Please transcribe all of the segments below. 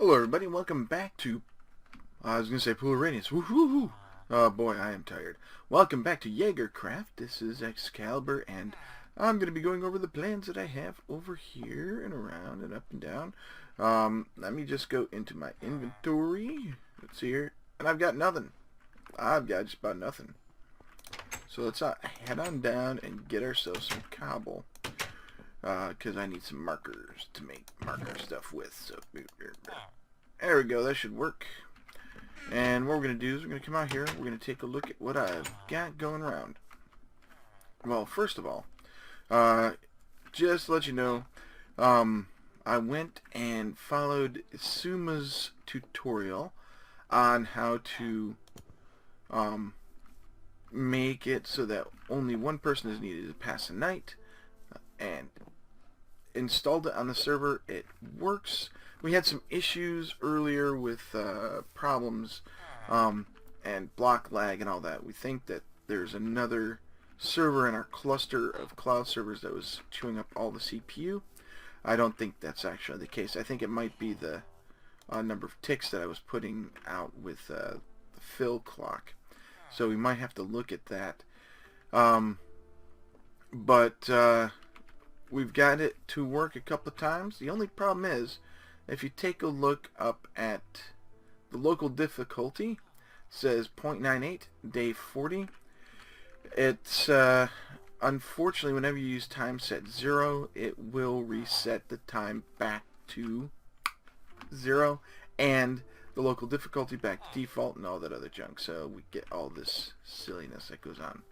Hello everybody, and welcome back to, I was going to say Pool of Radiance, woohoo! Oh boy, I am tired. Welcome back to JagerCraft. This is Excalibur, and I'm going to be going over the plans that I have over here, and around, and up and down. Let me just go into my inventory. Let's see here, and I've got nothing. I've got just about nothing. So let's head on down and get ourselves some cobble. Because I need some markers to make marker stuff with. So there we go. That should work. And what we're going to do is we're going to come out here. We're going to take a look at what I've got going around. Well, first of all, just to let you know, I went and followed Suma's tutorial on how to make it so that only one person is needed to pass the night, and installed it on the server. It works. We had some issues earlier with problems and block lag and all that. We think that there's another server in our cluster of cloud servers that was chewing up all the CPU. I don't think that's actually the case. I think it might be the number of ticks that I was putting out with the fill clock. So we might have to look at that. We've got it to work a couple of times. The only problem is, if you take a look up at the local difficulty, it says 0.98, day 40. It's, unfortunately, whenever you use time set 0, it will reset the time back to 0, and the local difficulty back to default, and all that other junk. So we get all this silliness that goes on.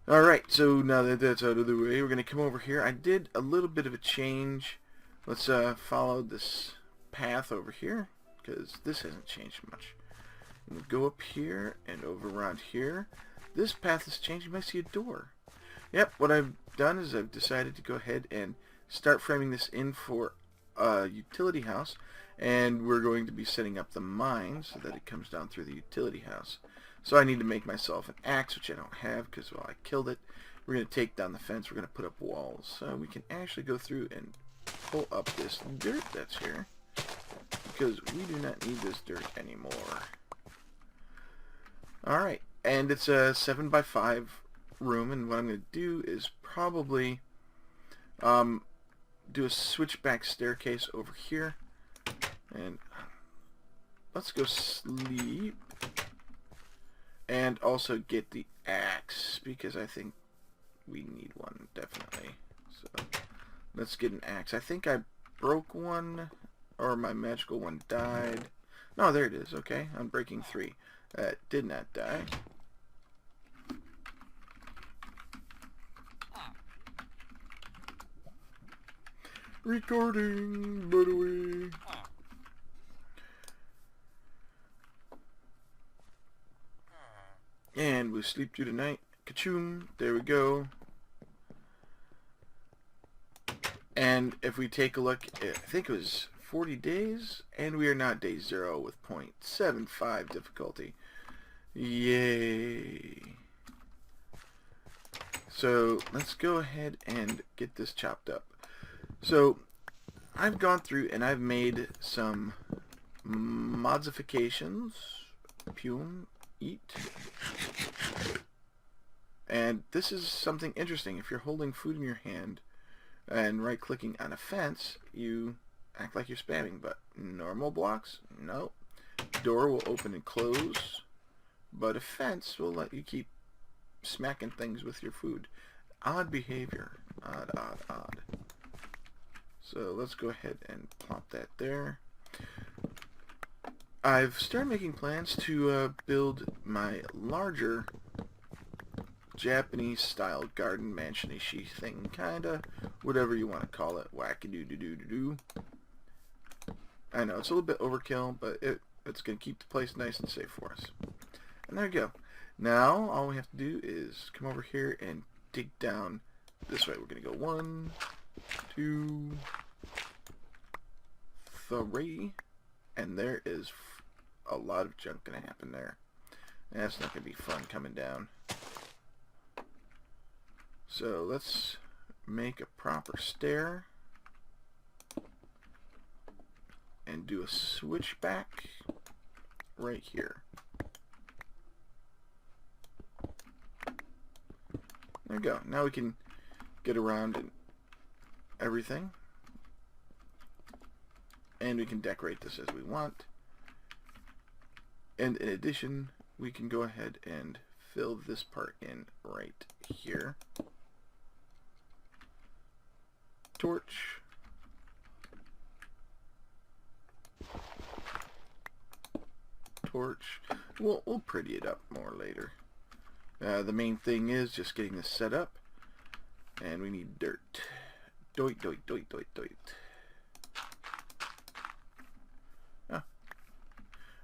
Alright, so now that that's out of the way, we're going to come over here. I did a little bit of a change. Let's follow this path over here, because this hasn't changed much. We'll go up here and over around here. This path has changed. You might see a door. Yep, what I've done is I've decided to go ahead and start framing this in for a utility house, and we're going to be setting up the mine so that it comes down through the utility house. So I need to make myself an axe, which I don't have because, well, I killed it. We're going to take down the fence. We're going to put up walls. So we can actually go through and pull up this dirt that's here, because we do not need this dirt anymore. Alright, and it's a 7x5 room, and what I'm going to do is probably do a switchback staircase over here. And let's go sleep. And also get the axe, because I think we need one, definitely. So let's get an axe. I think I broke one, or my magical one died. No, there it is. Okay, I'm breaking 3. That did not die. Recording, by the way. And we'll sleep through the night. Ka-choom. There we go. And if we take a look, I think it was 40 days, and we are now day 0 with 0.75 difficulty. Yay. So let's go ahead and get this chopped up. So I've gone through and I've made some modifications. Eat. And this is something interesting. If you're holding food in your hand and right-clicking on a fence, you act like you're spamming, but normal blocks, no. Door will open and close, but a fence will let you keep smacking things with your food. Odd behavior. Odd, odd, odd. So let's go ahead and plop that there. I've started making plans to build my larger Japanese-style garden mansion-y thing, kinda, whatever you want to call it, wackadoo-doo-doo-doo-doo. I know, it's a little bit overkill, but it's going to keep the place nice and safe for us. And there you go. Now, all we have to do is come over here and dig down this way. We're going to go 1, 2, 3, and there is a lot of junk going to happen there. That's not going to be fun coming down. So let's make a proper stair. and do a switchback right here. There we go. Now we can get around and everything. And we can decorate this as we want. And in addition, we can go ahead and fill this part in right here. Torch. Torch. We'll pretty it up more later. The main thing is just getting this set up. And we need dirt. Doit, doit, doit, doit, doit.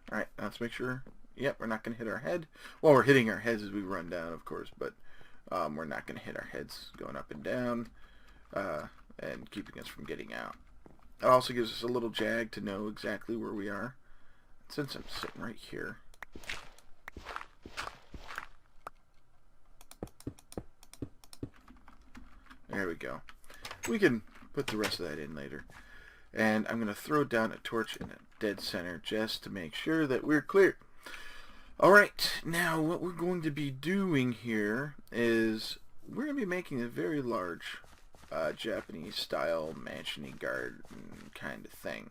Alright, let's make sure. Yep, we're not going to hit our head. Well, we're hitting our heads as we run down, of course, but we're not going to hit our heads going up and down and keeping us from getting out. It also gives us a little jag to know exactly where we are. Since I'm sitting right here. There we go. We can put the rest of that in later. And I'm going to throw down a torch in a dead center just to make sure that we're clear. Alright, now what we're going to be doing here is we're going to be making a very large Japanese-style mansion-y garden kind of thing.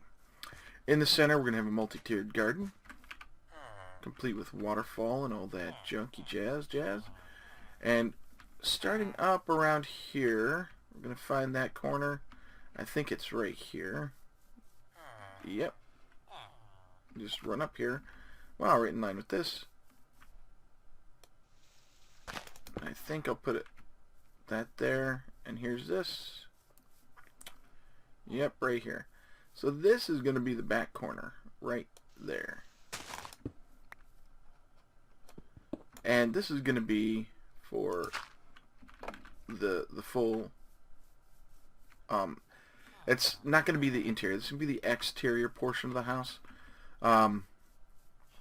In the center, we're going to have a multi-tiered garden, complete with waterfall and all that junky jazz. And starting up around here, we're going to find that corner. I think it's right here. Yep. Just run up here. Wow, right in line with this. I think I'll put that there. And here's this. Yep, right here. So this is going to be the back corner. Right there. And this is going to be for the full... it's not going to be the interior. This is going to be the exterior portion of the house. And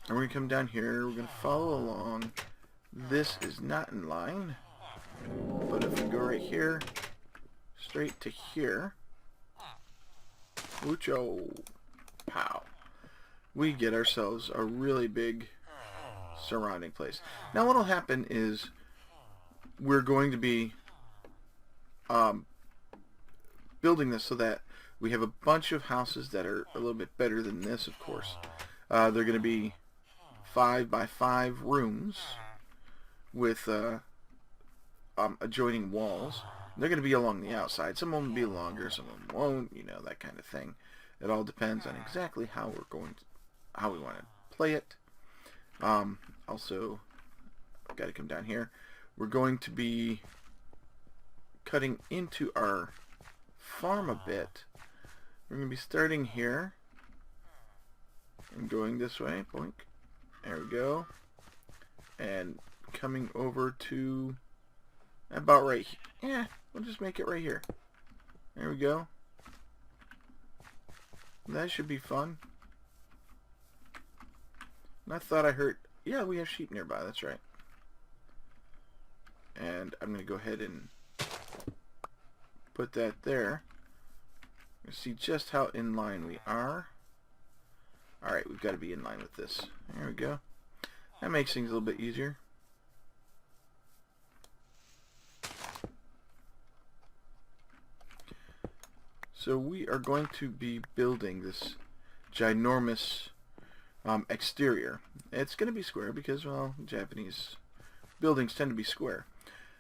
we're going to come down here. We're going to follow along. This is not in line. But if we go right here, straight to here, Mucho pow, we get ourselves a really big surrounding place. Now what will happen is we're going to be building this so that we have a bunch of houses that are a little bit better than this, of course. They're going to be 5 by 5 rooms with adjoining walls. They're going to be along the outside. Some of them will be longer, some of them won't, you know, that kind of thing. It all depends on exactly how we want to play it. Also, I've got to come down here. We're going to be cutting into our farm a bit. We're going to be starting here and going this way. Boink. There we go. And coming over to about right here. Yeah, we'll just make it right here. There we go. That should be fun. And I thought I heard... Yeah, we have sheep nearby. That's right. And I'm going to go ahead and put that there. See just how in line we are. Alright, we've got to be in line with this. There we go. That makes things a little bit easier. So we are going to be building this ginormous exterior. It's going to be square because, well, Japanese buildings tend to be square.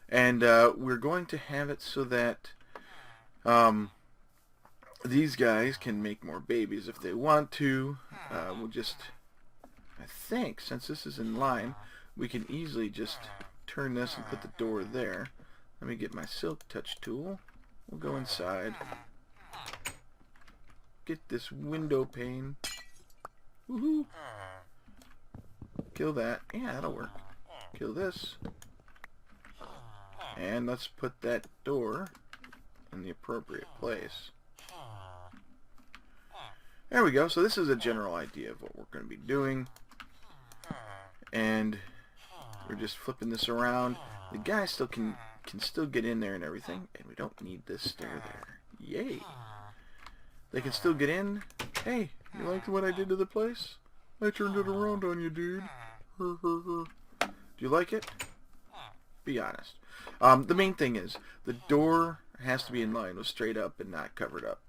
And we're going to have it so that these guys can make more babies if they want to. We'll just, I think, since this is in line, we can easily just turn this and put the door there. Let me get my silk touch tool. We'll go inside. Get this window pane. Woohoo! Kill that. Yeah, that'll work. Kill this. And let's put that door in the appropriate place. There we go. So this is a general idea of what we're going to be doing. And we're just flipping this around. The guy still can still get in there and everything. And we don't need this stair there. Yay! They can still get in. Hey, You liked what I did to the place? I turned it around on you, dude. Do you like it? Be honest. The main thing is, the door has to be in line with straight up and not covered up.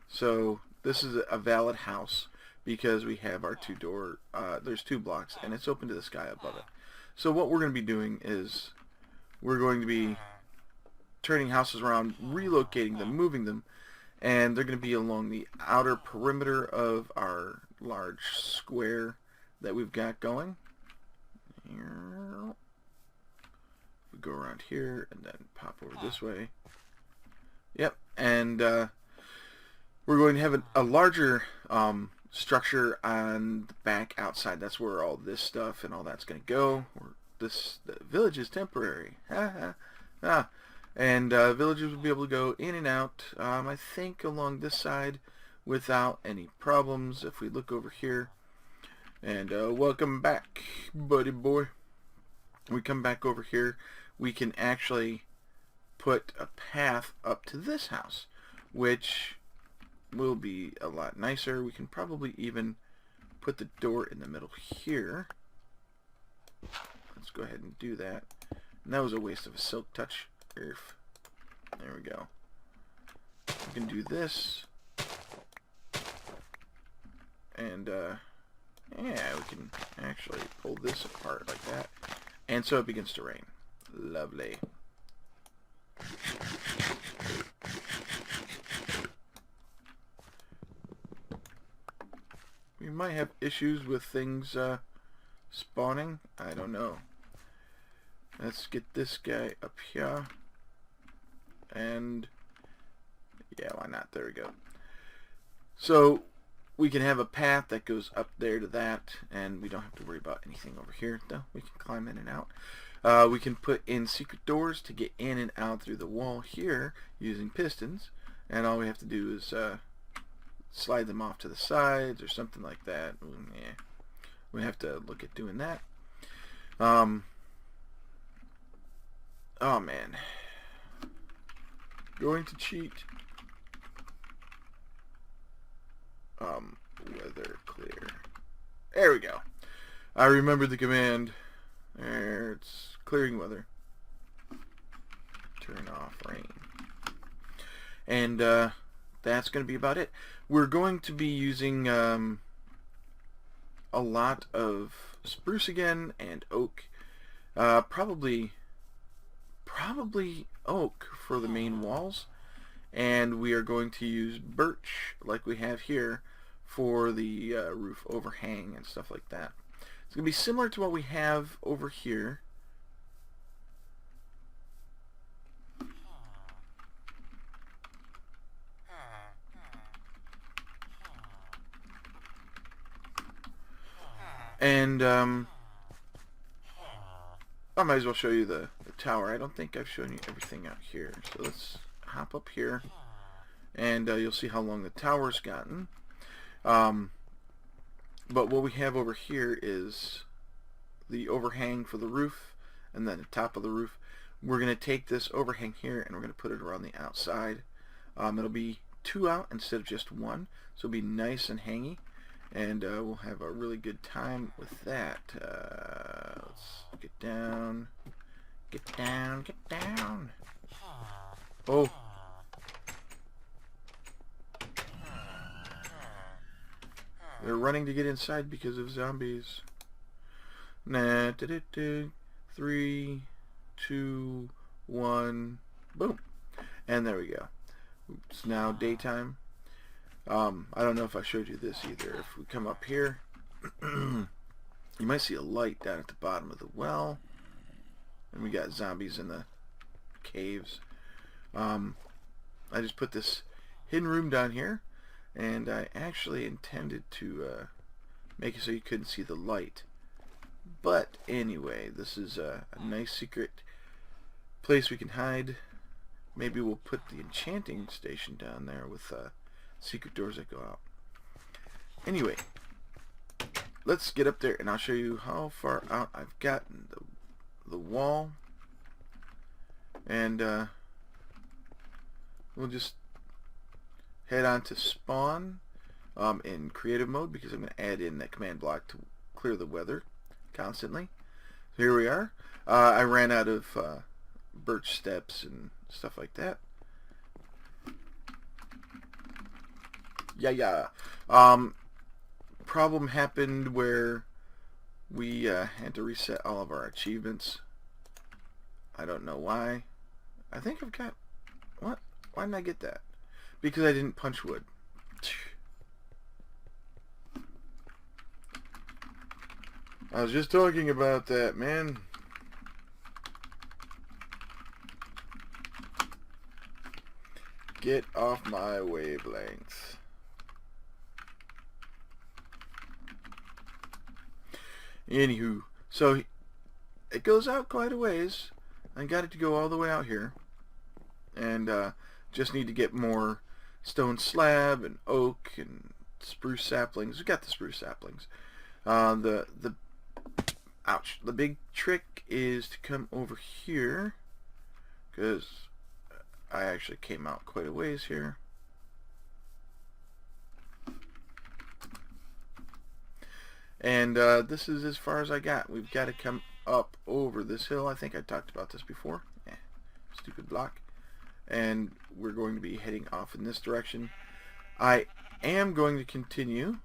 So this is a valid house because we have our two-door, there's 2 blocks, and it's open to the sky above it. So what we're going to be doing is we're going to be turning houses around, relocating them, moving them, and they're going to be along the outer perimeter of our large square that we've got going. We go around here and then pop over this way. Yep, and we're going to have a larger structure on the back outside. That's where all this stuff and all that's going to go. The village is temporary. And villagers will be able to go in and out, I think, along this side without any problems. If we look over here, and welcome back, buddy boy. We come back over here, we can actually put a path up to this house, which will be a lot nicer. We can probably even put the door in the middle here. Let's go ahead and do that. And that was a waste of a silk touch. There we go. We can do this. And, yeah, we can actually pull this apart like that. And so it begins to rain. Lovely. We might have issues with things spawning. I don't know. Let's get this guy up here. And yeah, why not? There we go. So we can have a path that goes up there to that, and we don't have to worry about anything over here, though. We can climb in and out. We can put in secret doors to get in and out through the wall here using pistons, and all we have to do is slide them off to the sides or something like that. Yeah, we have to look at doing that. Oh man, going to cheat. Weather clear. There we go. I remembered the command. There, it's clearing weather. Turn off rain. And that's going to be about it. We're going to be using a lot of spruce again and oak. Probably oak for the main walls, and we are going to use birch like we have here for the roof overhang and stuff like that. It's going to be similar to what we have over here. And I might as well show you the tower. I don't think I've shown you everything out here. So let's hop up here, and you'll see how long the tower's gotten. But what we have over here is the overhang for the roof, and then the top of the roof. We're going to take this overhang here, and we're going to put it around the outside. It'll be 2 out instead of just 1, so it'll be nice and hangy. And we'll have a really good time with that. Let's get down. Get down, get down. Oh. They're running to get inside because of zombies. Nah, 3, 2, 1, boom. And there we go. It's now daytime. I don't know if I showed you this either. If we come up here, you might see a light down at the bottom of the well. And we got zombies in the caves. I just put this hidden room down here, and I actually intended to make it so you couldn't see the light. But anyway, this is a nice secret place we can hide. Maybe we'll put the enchanting station down there with secret doors that go out. Anyway, let's get up there and I'll show you how far out I've gotten the wall, and we'll just head on to spawn, in creative mode because I'm going to add in that command block to clear the weather constantly. So here we are. I ran out of birch steps and stuff like that. Yeah. Problem happened where we had to reset all of our achievements. I don't know why. I think I've got... What? Why didn't I get that? Because I didn't punch wood. I was just talking about that, man. Get off my wavelengths. Anywho, so it goes out quite a ways. I got it to go all the way out here. And just need to get more stone slab and oak and spruce saplings. We got the spruce saplings. The big trick is to come over here, because I actually came out quite a ways here. And this is as far as I got. We've got to come up over this hill. I think I talked about this before. Stupid block. And we're going to be heading off in this direction. I am going to continue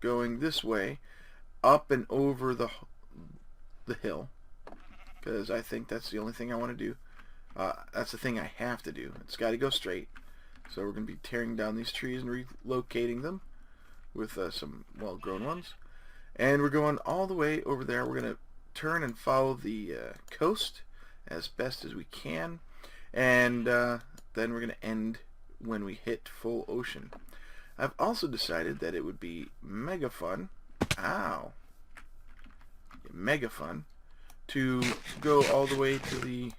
going this way, up and over the hill, because I think that's the only thing I want to do. That's the thing I have to do. It's got to go straight. So we're going to be tearing down these trees and relocating them with some well-grown ones. And we're going all the way over there. We're going to turn and follow the coast as best as we can. And then we're going to end when we hit full ocean. I've also decided that it would be mega fun. Ow. Mega fun to go all the way to the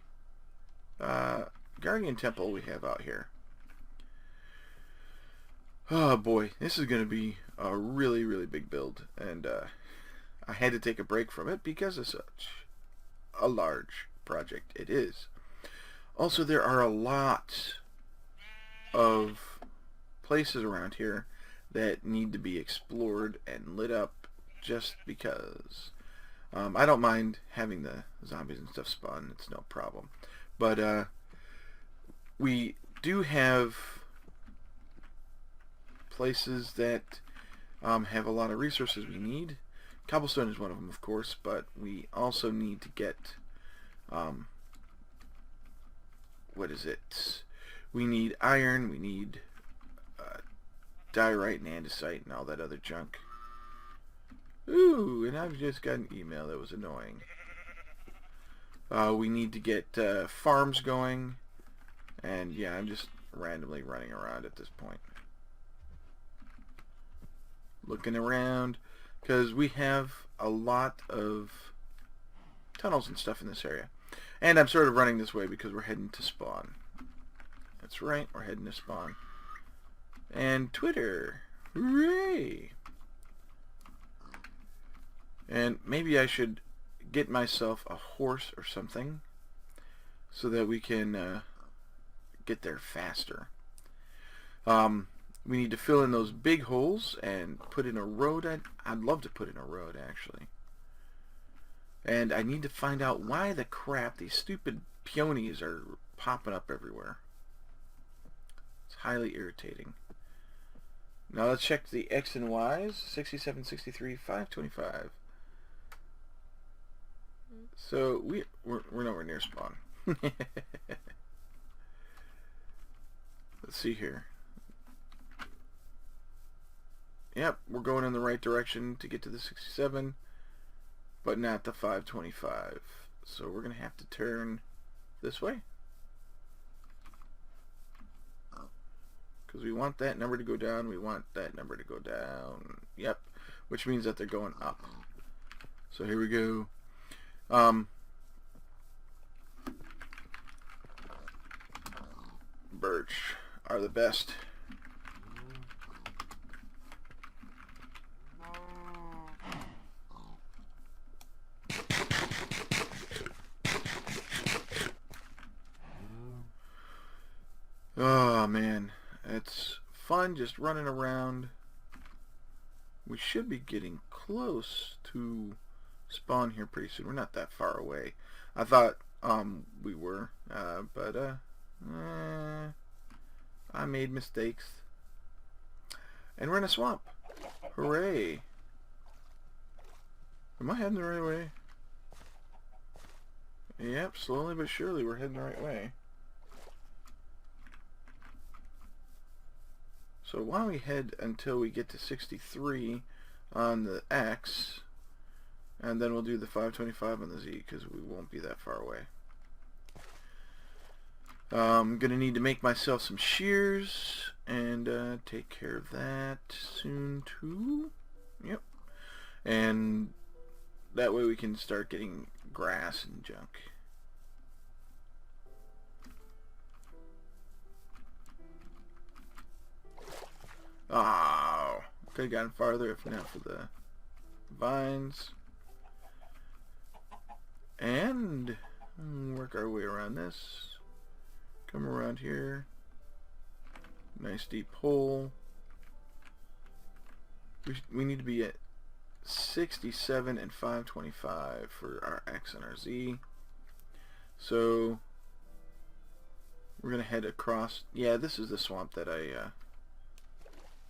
Guardian Temple we have out here. Oh boy, this is going to be a really, really big build, and I had to take a break from it because of such a large project it is. Also, there are a lot of places around here that need to be explored and lit up just because. I don't mind having the zombies and stuff spawn, it's no problem. But we do have places that have a lot of resources we need. Cobblestone is one of them, of course, but we also need to get what is it? We need iron, we need diorite and andesite and all that other junk. Ooh, and I've just got an email that was annoying. We need to get farms going, and yeah, I'm just randomly running around at this point. Looking around, because we have a lot of tunnels and stuff in this area. And I'm sort of running this way because we're heading to spawn. That's right, we're heading to spawn. And Twitter. Hooray! And maybe I should get myself a horse or something so that we can get there faster. We need to fill in those big holes and put in a road. I'd love to put in a road, actually. And I need to find out why the crap these stupid peonies are popping up everywhere. It's highly irritating. Now let's check the X and Y's. 67, 63, 525. So we're nowhere near spawn. Let's see here. Yep, we're going in the right direction to get to the 67, but not the 525. So we're going to have to turn this way, because we want that number to go down, we want that number to go down. Yep, which means that they're going up. So here we go. Birch are the best. Oh man, it's fun just running around we should be getting close to spawn here pretty soon. We're not that far away. I thought we were, but I made mistakes. And we're in a swamp. Hooray. Am I heading the right way? Yep, slowly but surely we're heading the right way. So why don't we head until we get to 63 on the X, and then we'll do the 525 on the Z, because we won't be that far away. I'm going to need to make myself some shears, and take care of that soon too. Yep. And that way we can start getting grass and junk. Oh, could have gotten farther if not for the vines. And work our way around this. Come around here. Nice deep hole. We need to be at 67 and 525 for our X and our Z. So we're gonna head across. Yeah, this is the swamp that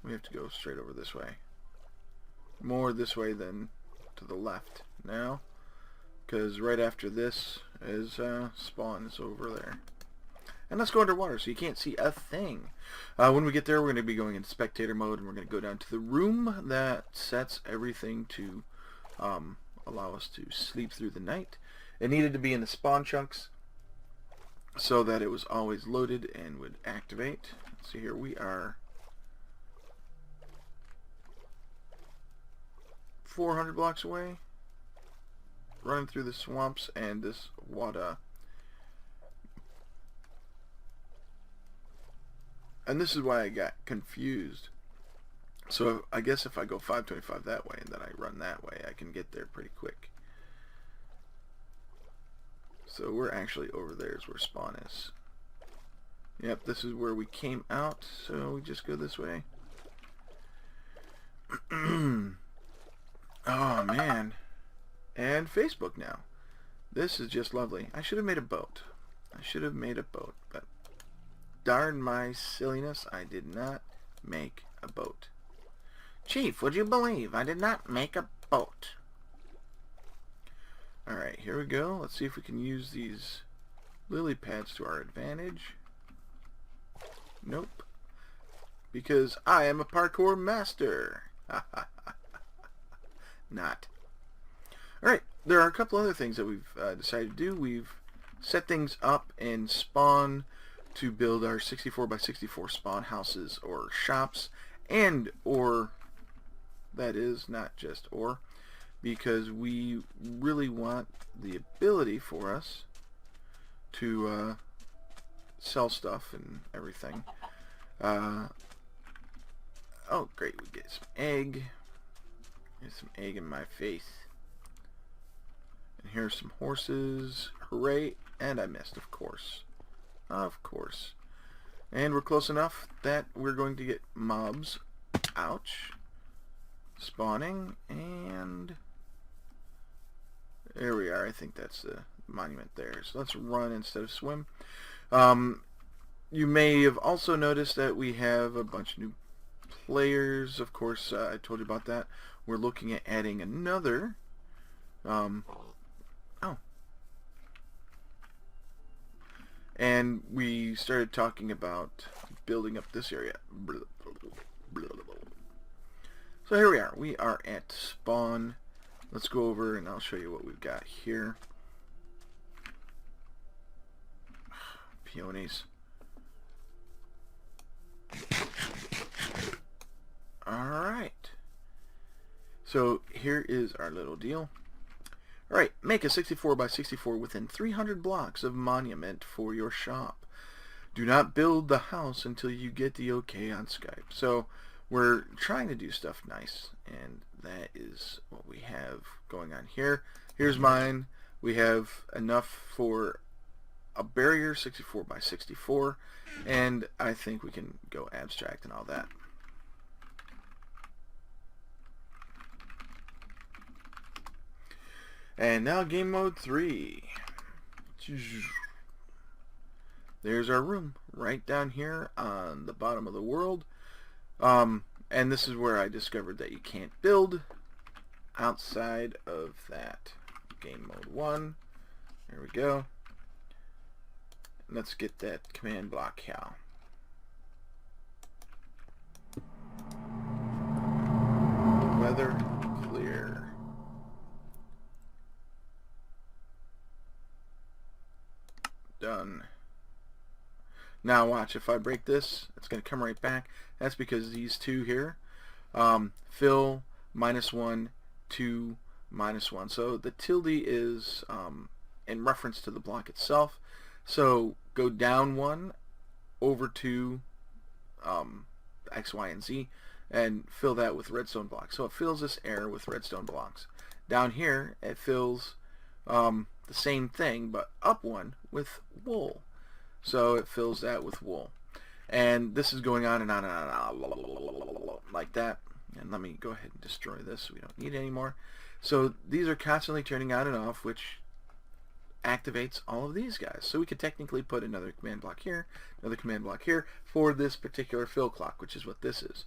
we have to go straight over this way. More this way than to the left now, because right after this is spawn is over there. And let's go underwater so you can't see a thing. When we get there, we're going to be going into spectator mode, and we're going to go down to the room that sets everything to allow us to sleep through the night. It needed to be in the spawn chunks so that it was always loaded and would activate. So here we are, 400 blocks away, running through the swamps and this water. And this is why I got confused. So I guess if I go 525 that way and then I run that way, I can get there pretty quick. So we're actually over there is where spawn is. Yep, this is where we came out, so we just go this way. Oh man. And Facebook now. This is just lovely. I should have made a boat. But darn my silliness, I did not make a boat. Chief, would you believe I did not make a boat? Alright, here we go. Let's see if we can use these lily pads to our advantage. Nope. Because I am a parkour master. Not. Alright, there are a couple other things that we've decided to do. We've set things up in spawn to build our 64 by 64 spawn houses or shops, and or, that is, not just or, because we really want the ability for us to sell stuff and everything. Oh great, we get some egg. Get some egg in my face. And here's some horses. Hooray. And I missed, of course. Of course. And we're close enough that we're going to get mobs. Ouch. Spawning. And there we are. I think that's the monument there. So let's run instead of swim. You may have also noticed that we have a bunch of new players. Of course, I told you about that. We're looking at adding another and we started talking about building up this area. So here we are. We are at spawn. Let's go over and I'll show you what we've got here. Peonies. Alright. So here is our little deal. Alright, make a 64 by 64 within 300 blocks of monument for your shop. Do not build the house until you get the okay on Skype. So we're trying to do stuff nice, and that is what we have going on here. Here's mine. We have enough for a barrier 64 by 64, and I think we can go abstract and all that. And now game mode 3. There's our room right down here on the bottom of the world. And this is where I discovered that you can't build outside of that. Game mode 1. There we go. Let's get that command block here. Weather clear. Done. Now watch, if I break this, it's going to come right back. That's because these two here, fill, -1, 2, -1. So the tilde is in reference to the block itself. So go down 1 over to X, Y, and Z and fill that with redstone blocks. So it fills this air with redstone blocks. Down here it fills the same thing but up 1 with wool. So it fills that with wool. And this is going on and on and on, like that. And let me go ahead and destroy this so we don't need it anymore. So these are constantly turning on and off, which activates all of these guys. So we could technically put another command block here, another command block here for this particular fill clock, which is what this is.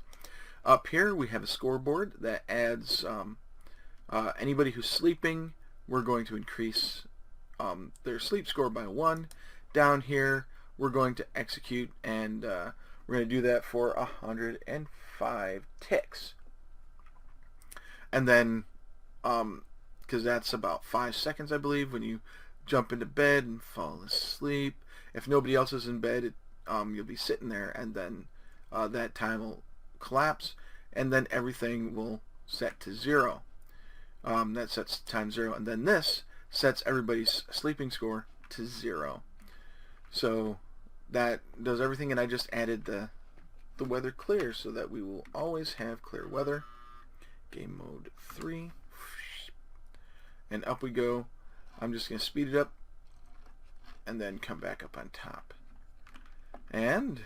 Up here we have a scoreboard that adds anybody who's sleeping, we're going to increase their sleep score by 1. Down here we're going to execute, and we're going to do that for 105 ticks. And then because that's about 5 seconds, I believe, when you jump into bed and fall asleep. If nobody else is in bed, you'll be sitting there, and then that time will collapse, and then everything will set to 0. That sets time 0, and then this sets everybody's sleeping score to 0. So that does everything, and I just added the weather clear so that we will always have clear weather. Game mode 3, and up we go. I'm just going to speed it up and then come back up on top. And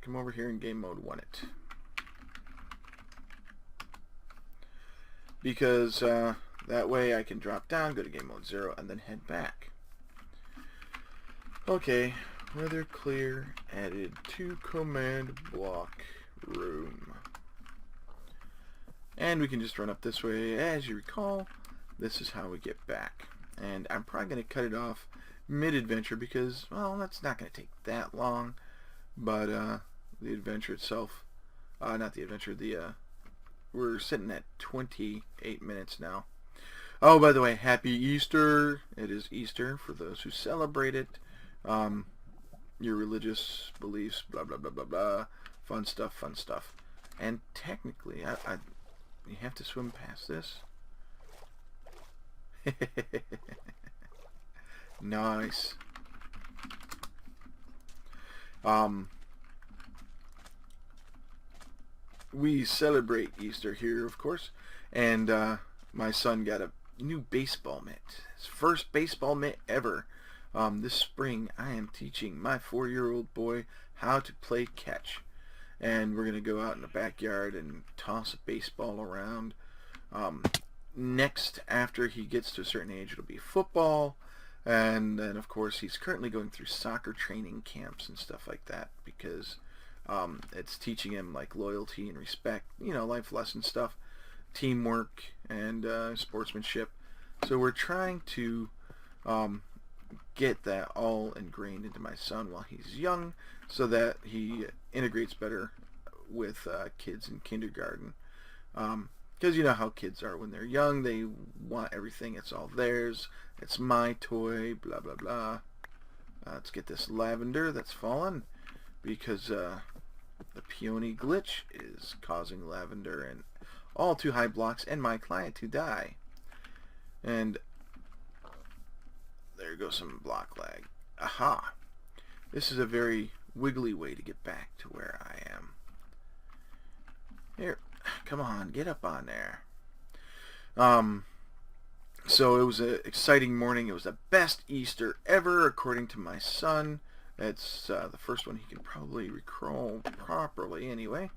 come over here in game mode 1 it. Because that way I can drop down, go to game mode 0, and then head back. Okay, weather clear, added to command block room. And we can just run up this way. As you recall, this is how we get back. And I'm probably going to cut it off mid-adventure because, well, that's not going to take that long. But the adventure itself, not the adventure, we're sitting at 28 minutes now. Oh, by the way, happy Easter. It is Easter for those who celebrate it. Your religious beliefs, blah, blah, blah, blah, blah. Fun stuff, fun stuff. And technically, you have to swim past this. Nice. We celebrate Easter here, of course, and my son got a new baseball mitt. His first baseball mitt ever. This spring, I am teaching my 4-year-old boy how to play catch. And we're going to go out in the backyard and toss a baseball around. Next, after he gets to a certain age, it'll be football. And then, of course, he's currently going through soccer training camps and stuff like that because it's teaching him, like, loyalty and respect, you know, life lesson stuff, teamwork, and sportsmanship. So we're trying to get that all ingrained into my son while he's young so that he integrates better with kids in kindergarten. Because you know how kids are when they're young. They want everything. It's all theirs. It's my toy, blah, blah, blah. Let's get this lavender that's fallen because the peony glitch is causing lavender and all too high blocks and my client to die. And there goes some block lag. Aha! This is a very wiggly way to get back to where I am. Here, come on, get up on there. So it was an exciting morning. It was the best Easter ever, according to my son. It's the first one he can probably recall properly anyway.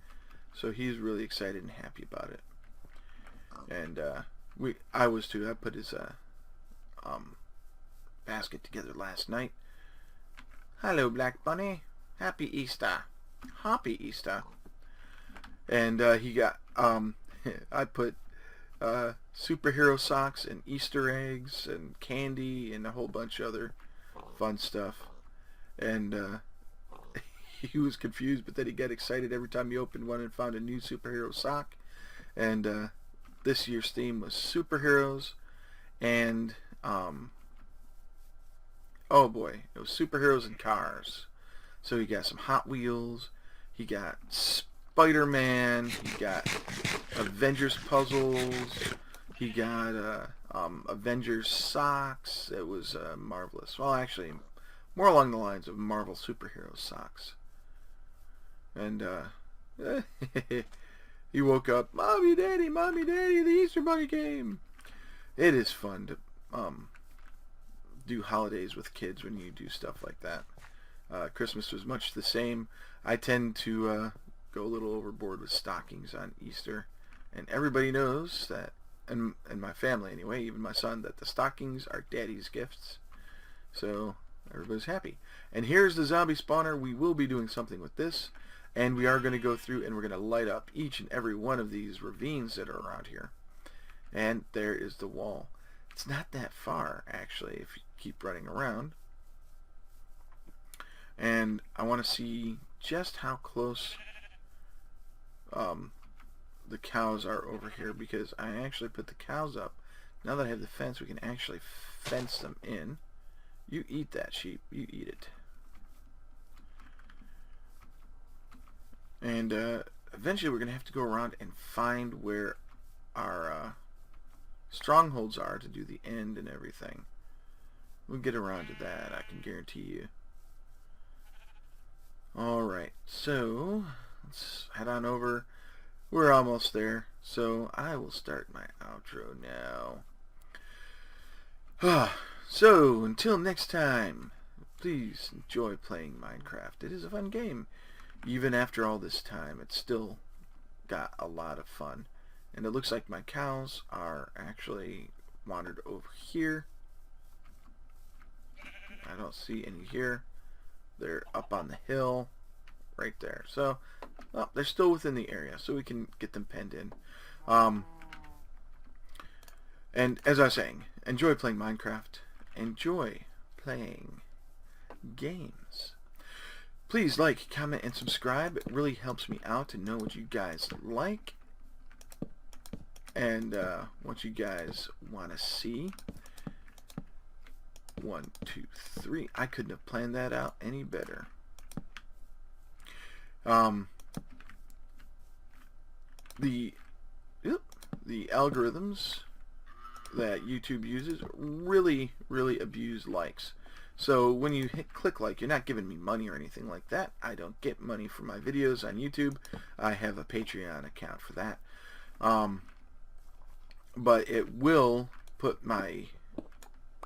So he's really excited and happy about it. And I was too. I put his basket together last night. Hello, Black Bunny. Happy Easter. Happy Easter. And he got I put superhero socks and Easter eggs and candy and a whole bunch of other fun stuff. And he was confused, but then he got excited every time he opened one and found a new superhero sock. And this year's theme was superheroes, and oh boy, it was superheroes and cars. So he got some Hot Wheels, he got Spider-Man, he got Avengers puzzles, he got Avengers socks. It was marvelous. Well, actually, more along the lines of Marvel superhero socks. And he woke up, Mommy, Daddy, the Easter Bunny came. It is fun to do holidays with kids when you do stuff like that. Christmas was much the same. I tend to go a little overboard with stockings on Easter, and everybody knows that, and my family anyway, even my son, that the stockings are Daddy's gifts. So everybody's happy. And here's the zombie spawner. We will be doing something with this, and we are going to go through and we're going to light up each and every one of these ravines that are around here. And there is the wall. It's not that far, actually, if you keep running around. And I want to see just how close the cows are over here, because I actually put the cows up. Now that I have the fence, we can actually fence them in. You eat that, sheep. You eat it. And eventually we're going to have to go around and find where our strongholds are to do the end and everything. We'll get around to that, I can guarantee you. Alright, so let's head on over. We're almost there, so I will start my outro now. So, until next time, please enjoy playing Minecraft. It is a fun game. Even after all this time, it's still got a lot of fun. And it looks like my cows are actually wandered over here. I don't see any here. They're up on the hill right there. So, well, they're still within the area, so we can get them penned in. And as I was saying, enjoy playing Minecraft. Enjoy playing games. Please like, comment, and subscribe. It really helps me out to know what you guys like and what you guys want to see. 1, 2, 3. I couldn't have planned that out any better. The algorithms that YouTube uses really abuse likes. So when you click like, you're not giving me money or anything like that. I don't get money for my videos on YouTube. I have a Patreon account for that. But it will put my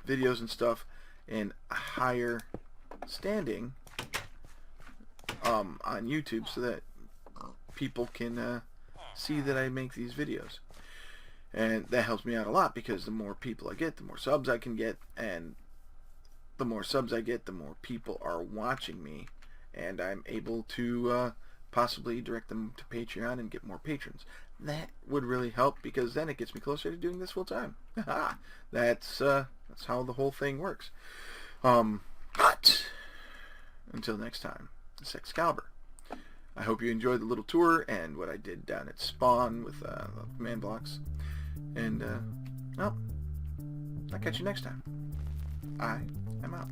videos and stuff in a higher standing on YouTube, so that people can see that I make these videos. And that helps me out a lot, because the more people I get, the more subs I can get, and the more subs I get, the more people are watching me, and I'm able to possibly direct them to Patreon and get more patrons. That would really help, because then it gets me closer to doing this full time. That's how the whole thing works. But until next time, it's Excalibur. I hope you enjoyed the little tour and what I did down at Spawn with the command blocks. And well, I'll catch you next time. I am out.